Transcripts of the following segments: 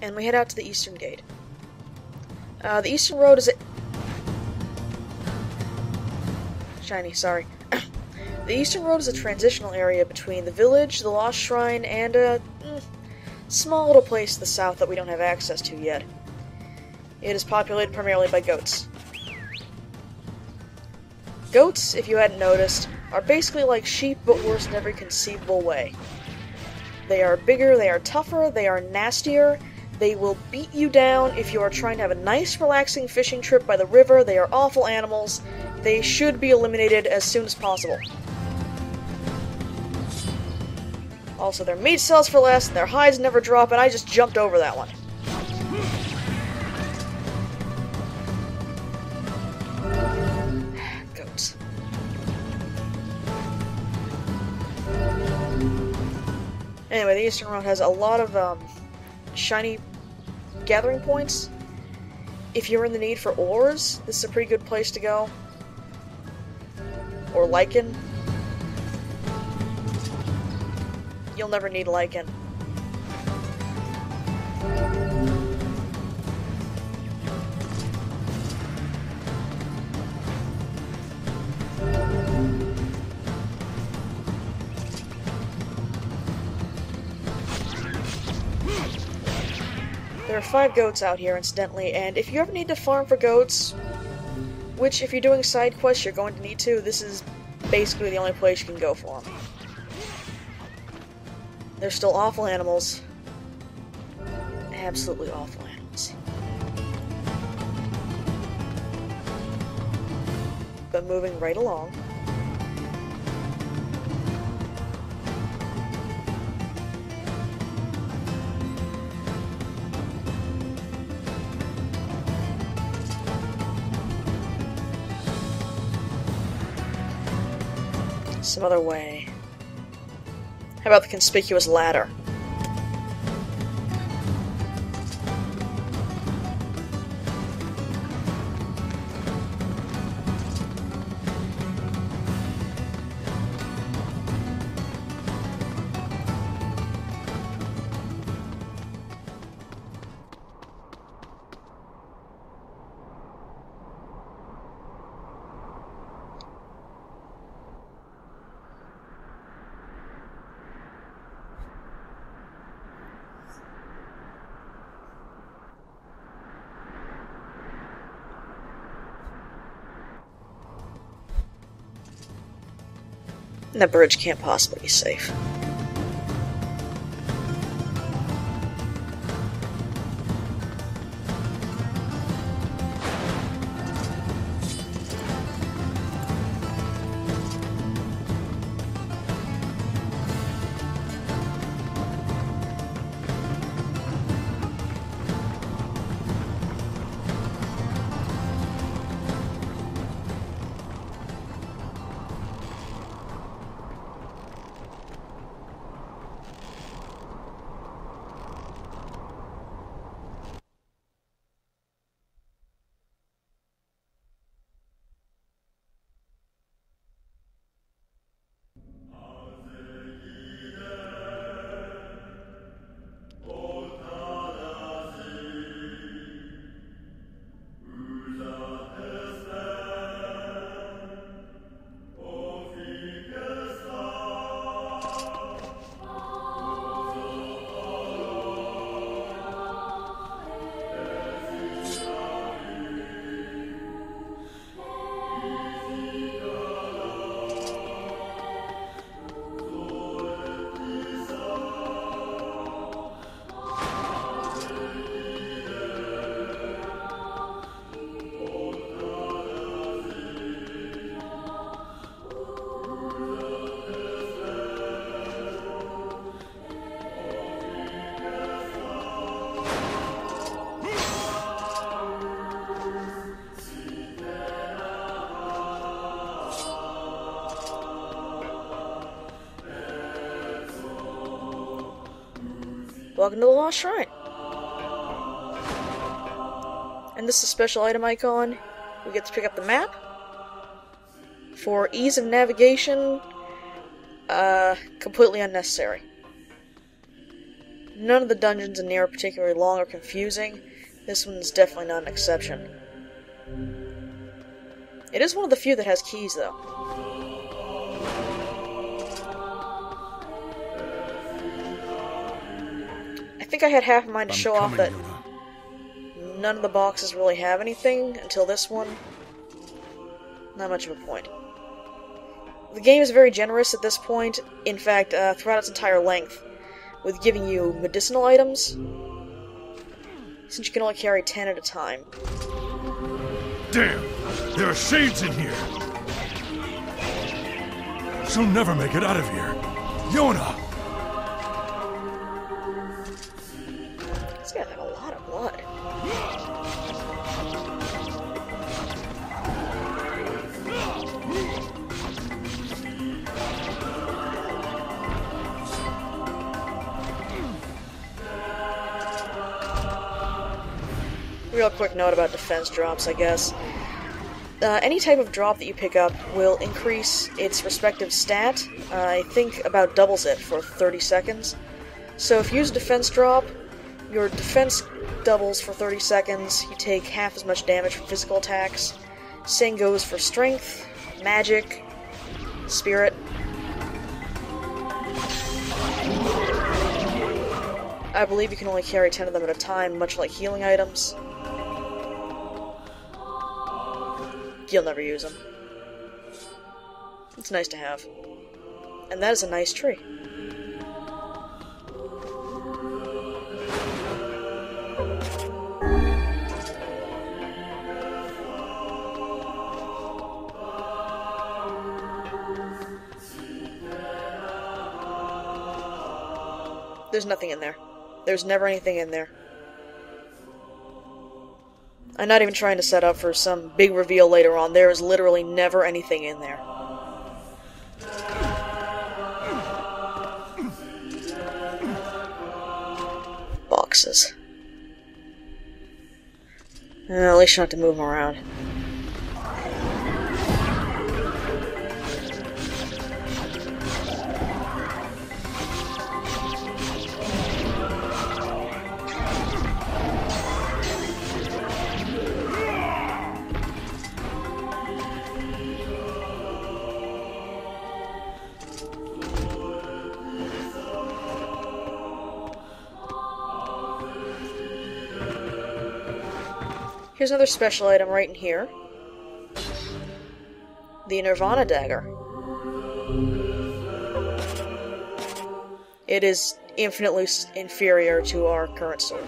and we head out to the eastern gate. The eastern road is shiny, sorry. The eastern road is a transitional area between the village, the Lost Shrine, and a small little place to the south that we don't have access to yet. It is populated primarily by goats. Goats, if you hadn't noticed, are basically like sheep, but worse in every conceivable way. They are bigger, they are tougher, they are nastier, they will beat you down if you are trying to have a nice, relaxing fishing trip by the river. They are awful animals. They should be eliminated as soon as possible. Also, their meat sells for less, their hides never drop, and I just jumped over that one. Goats. Anyway, the Eastern Road has a lot of, shiny gathering points. If you're in the need for ores, this is a pretty good place to go. Or lichen. You'll never need lichen. There are 5 goats out here, incidentally, and if you ever need to farm for goats, which if you're doing side quests you're going to need to, this is basically the only place you can go for them. They're still awful animals. Absolutely awful animals. But moving right along. Some other way. How about the conspicuous ladder? And that bridge can't possibly be safe. Welcome to the Lost Shrine. And this is a special item icon. We get to pick up the map. For ease of navigation, completely unnecessary. None of the dungeons in Nier are particularly long or confusing. This one's definitely not an exception. It is one of the few that has keys, though. I think I had half in mind to show off that none of the boxes really have anything until this one. Not much of a point. The game is very generous at this point, in fact, throughout its entire length, with giving you medicinal items, since you can only carry 10 at a time. Damn! There are shades in here! She'll never make it out of here! Yona! This guy's got a lot of blood. Real quick note about defense drops, I guess. Any type of drop that you pick up will increase its respective stat. I think about doubles it for 30 seconds. So if you use a defense drop, your defense doubles for 30 seconds, you take half as much damage from physical attacks. Same goes for strength, magic, spirit. I believe you can only carry 10 of them at a time, much like healing items. You'll never use them. It's nice to have. And that is a nice tree. There's nothing in there. There's never anything in there. I'm not even trying to set up for some big reveal later on. There is literally never anything in there. Boxes. At least you don't have to move them around. Here's another special item right in here. The Nirvana Dagger. It is infinitely inferior to our current sword.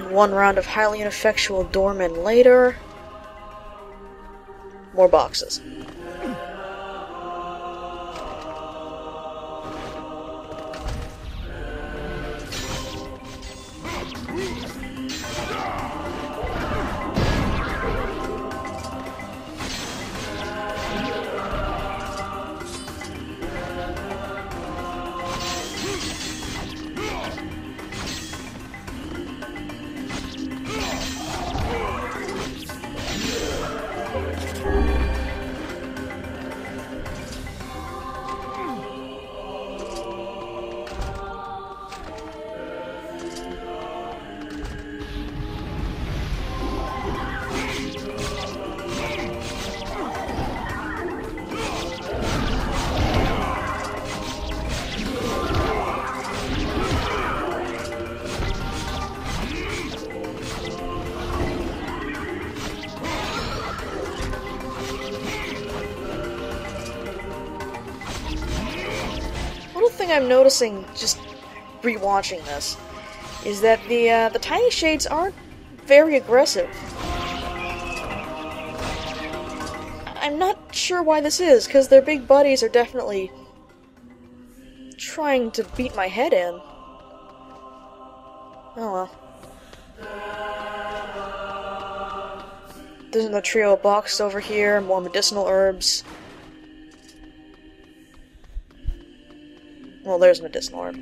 One round of highly ineffectual doormen later. More boxes. something I'm noticing just rewatching this is that the tiny shades aren't very aggressive. I'm not sure why this is, because their big buddies are definitely trying to beat my head in. Oh well. There's another trio of boxes over here, more medicinal herbs. Well, there's a medicinal herb.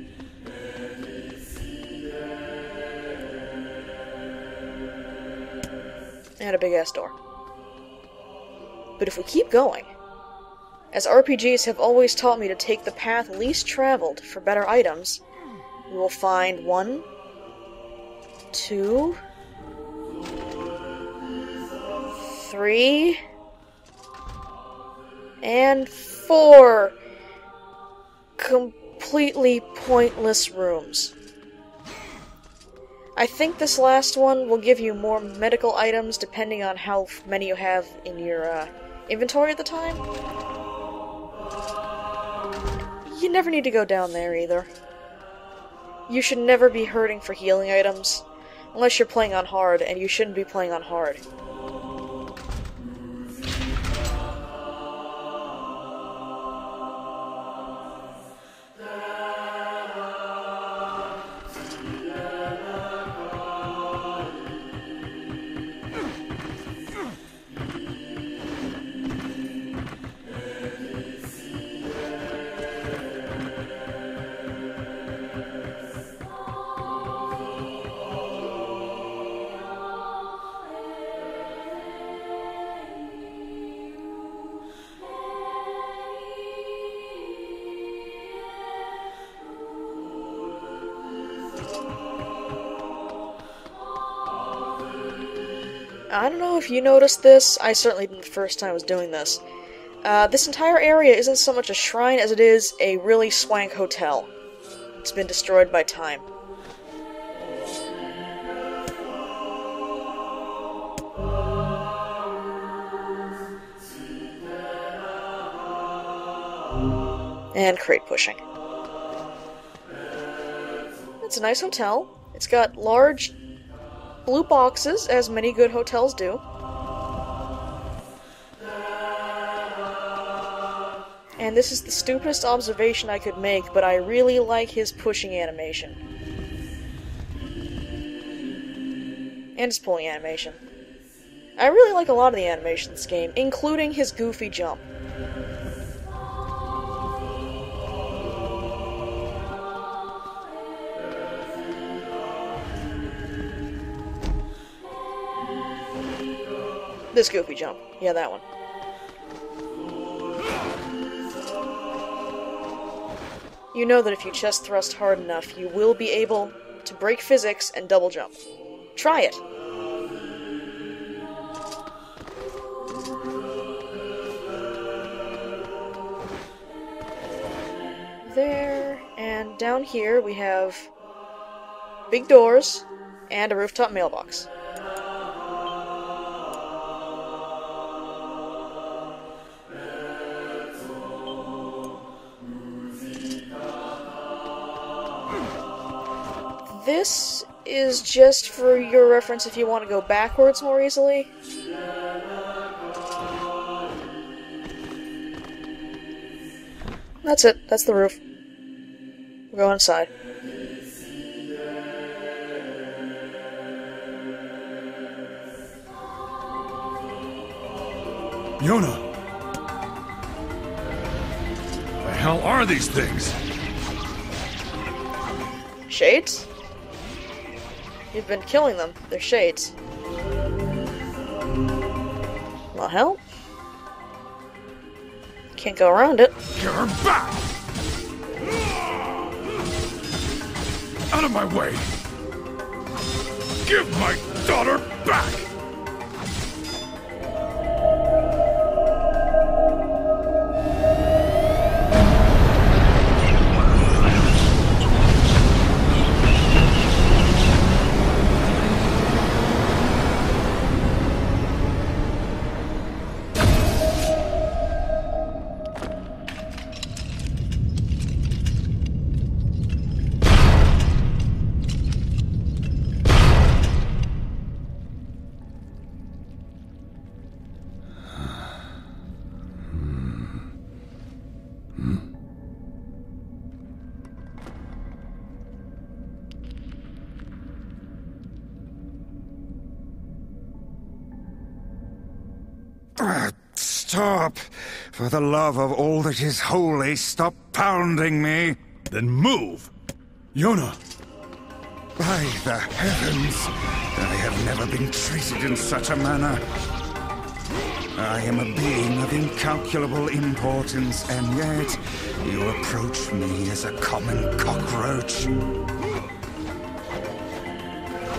And a big-ass door. But if we keep going, as RPGs have always taught me to take the path least traveled for better items, we will find 1, 2, 3, and 4 completely pointless rooms. I think this last one will give you more medical items depending on how many you have in your inventory at the time. You never need to go down there either. You should never be hurting for healing items, unless you're playing on hard, and you shouldn't be playing on hard. I don't know if you noticed this, I certainly didn't the first time I was doing this. This entire area isn't so much a shrine as it is a really swank hotel. It's been destroyed by time. And crate pushing. It's a nice hotel. It's got large blue boxes, as many good hotels do. And this is the stupidest observation I could make, but I really like his pushing animation. And his pulling animation. I really like a lot of the animation in this game, including his goofy jump. This goofy jump. Yeah, that one. You know that if you chest thrust hard enough, you will be able to break physics and double jump. Try it! There, and down here we have big doors and a rooftop mailbox. This is just for your reference if you want to go backwards more easily. That's it. That's the roof. We'll go inside. Yona! The hell are these things? Shades? You've been killing them. They're shades. Well, hell. Can't go around it. Get her back! Out of my way! Give my daughter back! stop. For the love of all that is holy, stop pounding me. Then move! Yona! By the heavens, I have never been treated in such a manner. I am a being of incalculable importance, and yet you approach me as a common cockroach.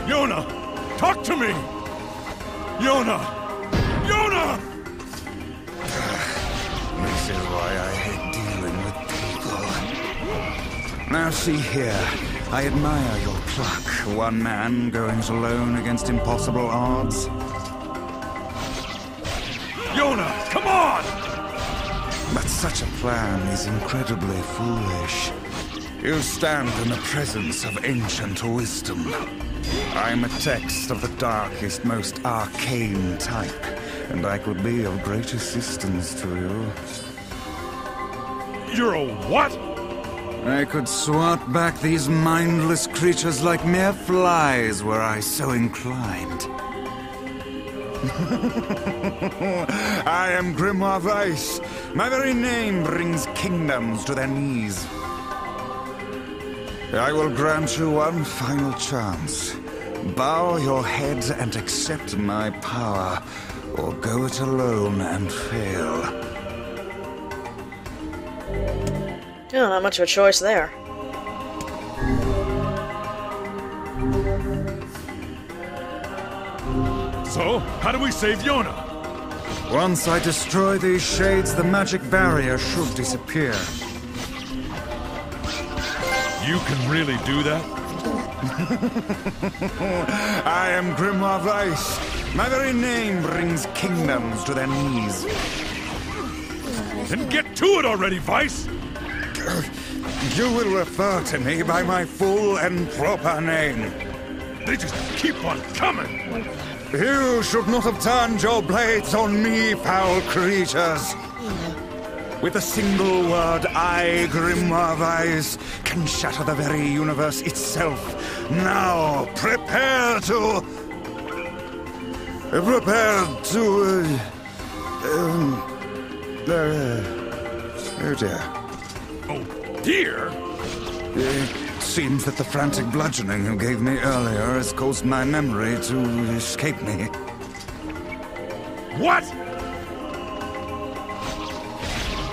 Yona! Talk to me! Yona! Yona! This is why I hate dealing with people. Now see here, I admire your pluck. One man going it alone against impossible odds. Yona, come on! But such a plan is incredibly foolish. You stand in the presence of ancient wisdom. I'm a text of the darkest, most arcane type, and I could be of great assistance to you. You're a what? I could swat back these mindless creatures like mere flies were I so inclined. I am Grimoire Weiss. My very name brings kingdoms to their knees. I will grant you one final chance. Bow your head and accept my power, or go it alone and fail. Yeah, not much of a choice there. So, how do we save Yona? Once I destroy these shades, the magic barrier should disappear. You can really do that? I am Grimoire Weiss. My very name brings kingdoms to their knees. Then get to it already, Vice! You will refer to me by my full and proper name. They just keep on coming! You should not have turned your blades on me, foul creatures. With a single word, I, Grimoire Weiss, can shatter the very universe itself. Now, prepare to... oh dear. Oh, dear! It seems that the frantic bludgeoning you gave me earlier has caused my memory to escape me. What?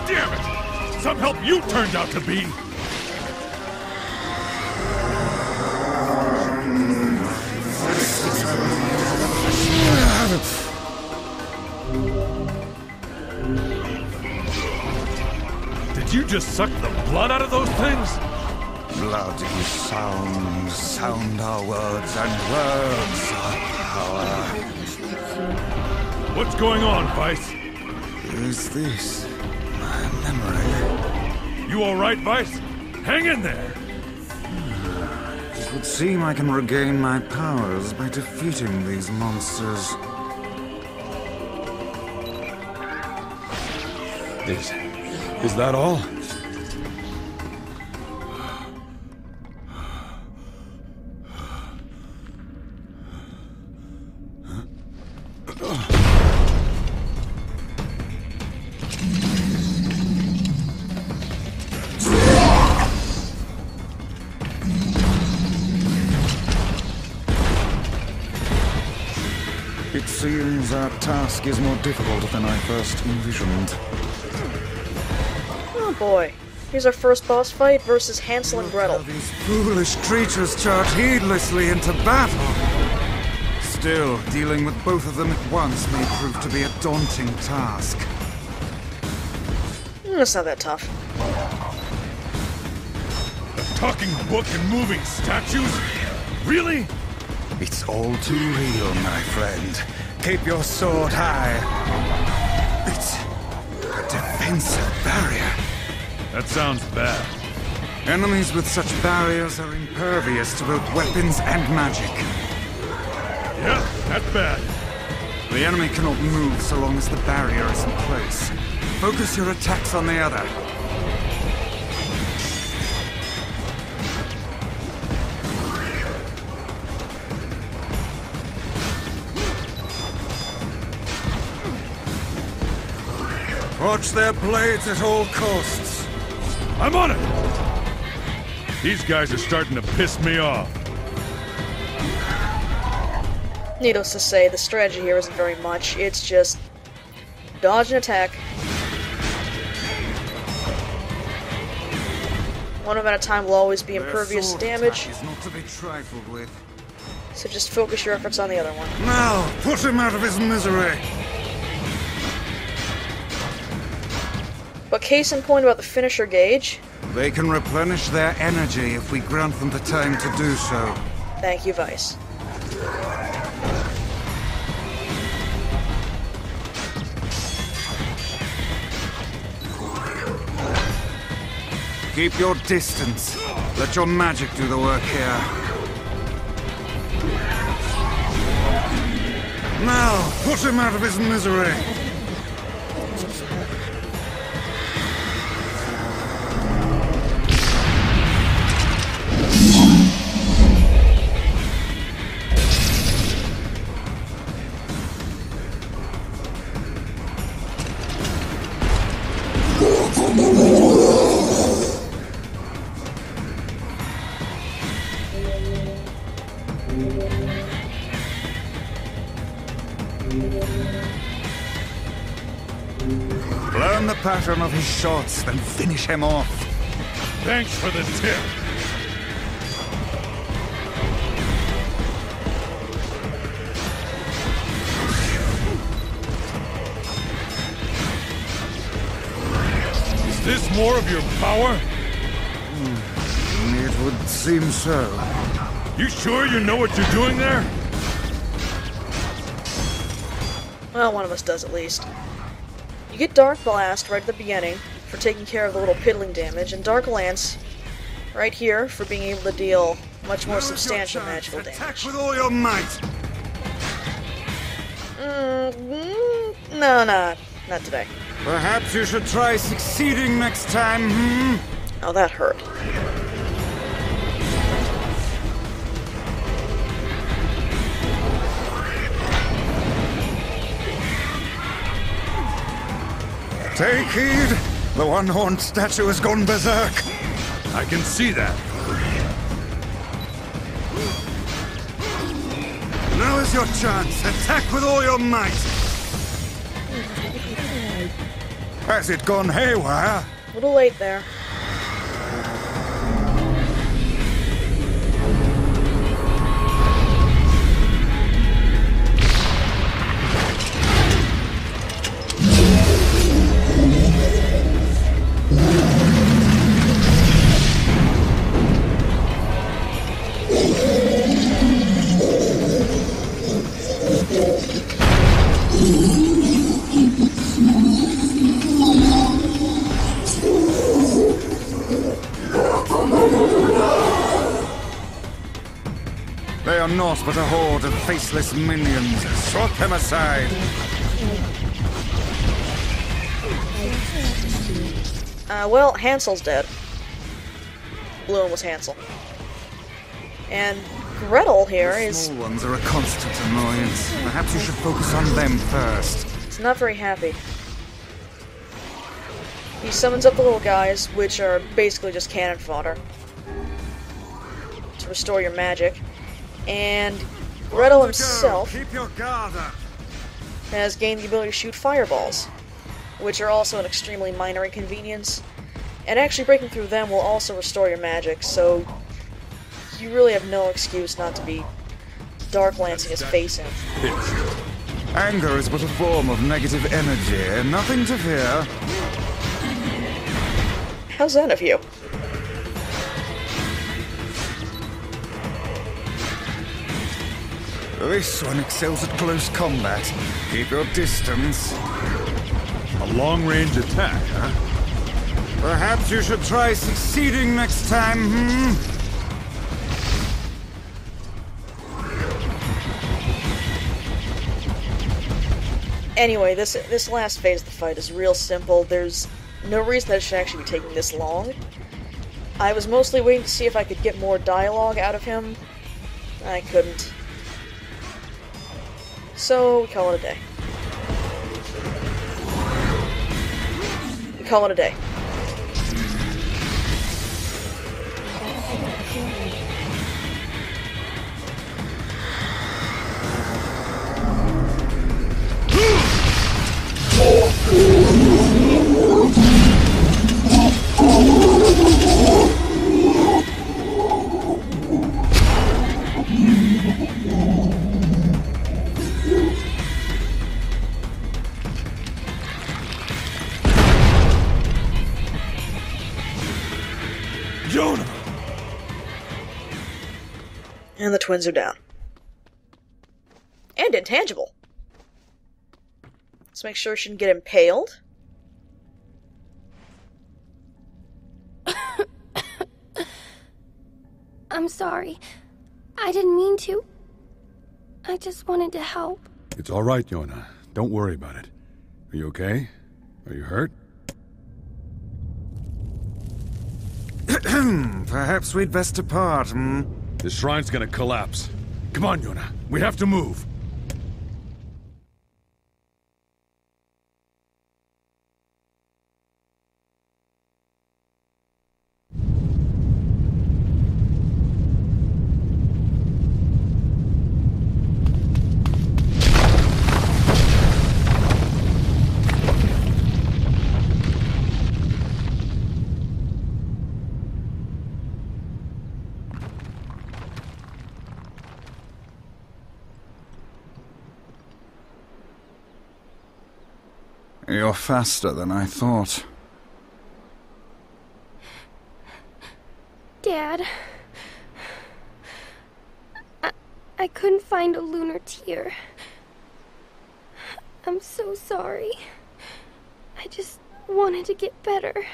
Damn it! Some help you turned out to be! Did you just suck the blood out of those things? Bloody sound are words, and words are power. What's going on, Vice? Is this my memory? You alright, Vice? Hang in there! It would seem I can regain my powers by defeating these monsters. Is that all? It seems our task is more difficult than I first envisioned. Oh boy. Here's our first boss fight versus Hansel and Gretel. These foolish creatures charge heedlessly into battle. Still, dealing with both of them at once may prove to be a daunting task. It's not that tough. A talking book and moving statues? Really? It's all too real, my friend. Keep your sword high. It's a defensive barrier. That sounds bad. Enemies with such barriers are impervious to both weapons and magic. Yeah, that's bad. The enemy cannot move so long as the barrier is in place. Focus your attacks on the other. Watch their blades at all costs. I'm on it! These guys are starting to piss me off. Needless to say, the strategy here isn't very much. It's just dodge and attack. One event at a time will always be impervious to damage. Is not to be trifled with. So just focus your efforts on the other one. Now, put him out of his misery. But case in point about the finisher gauge. They can replenish their energy if we grant them the time to do so. Thank you, Vice. Keep your distance. Let your magic do the work here. Now, put him out of his misery. Learn the pattern of his shots, then finish him off. Thanks for the tip. Is this more of your power? It would seem so. You sure you know what you're doing there? Well, one of us does at least. You get Dark Blast right at the beginning for taking care of the little piddling damage, and Dark Lance right here for being able to deal much more substantial magical Attack damage. with all your might. No, not today. Perhaps you should try succeeding next time, hmm? Oh, that hurt. Take heed! The one-horned statue has gone berserk! I can see that. Now is your chance! Attack with all your might! Has it gone haywire? A little late there. They are naught but a horde of faceless minions. Swat them aside. Well, Hansel's dead. Blue one was Hansel. And Gretel here The is small ones are a constant annoyance. Perhaps you should focus on them first. not very happy. He summons up the little guys, which are basically just cannon fodder, to restore your magic. And Gretel himself Keep your guard up. has gained the ability to shoot fireballs, which are also an extremely minor inconvenience. And actually breaking through them will also restore your magic, so you really have no excuse not to be Dark Lancing his face in. Anger is but a form of negative energy. Nothing to fear. How's that of you? This one excels at close combat. Keep your distance. A long-range attack, huh? Perhaps you should try succeeding next time, hmm? Anyway, this last phase of the fight is real simple. There's no reason that it should actually be taking this long. I was mostly waiting to see if I could get more dialogue out of him. I couldn't. So, we call it a day. call it a day. Jonah! And the twins are down. And intangible. Let's make sure she didn't get impaled. I'm sorry. I didn't mean to. I just wanted to help. It's all right, Jonah. Don't worry about it. Are you okay? Are you hurt? Perhaps we'd best depart, hmm? The shrine's gonna collapse. Come on, Jonah. We have to move. You're faster than I thought. Dad. I couldn't find a lunar tear. I'm so sorry. I just wanted to get better.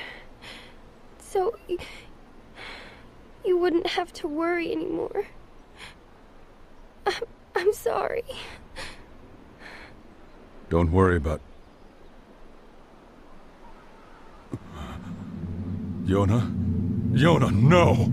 So you wouldn't have to worry anymore. I'm sorry. Don't worry about... Jonah? Jonah, no!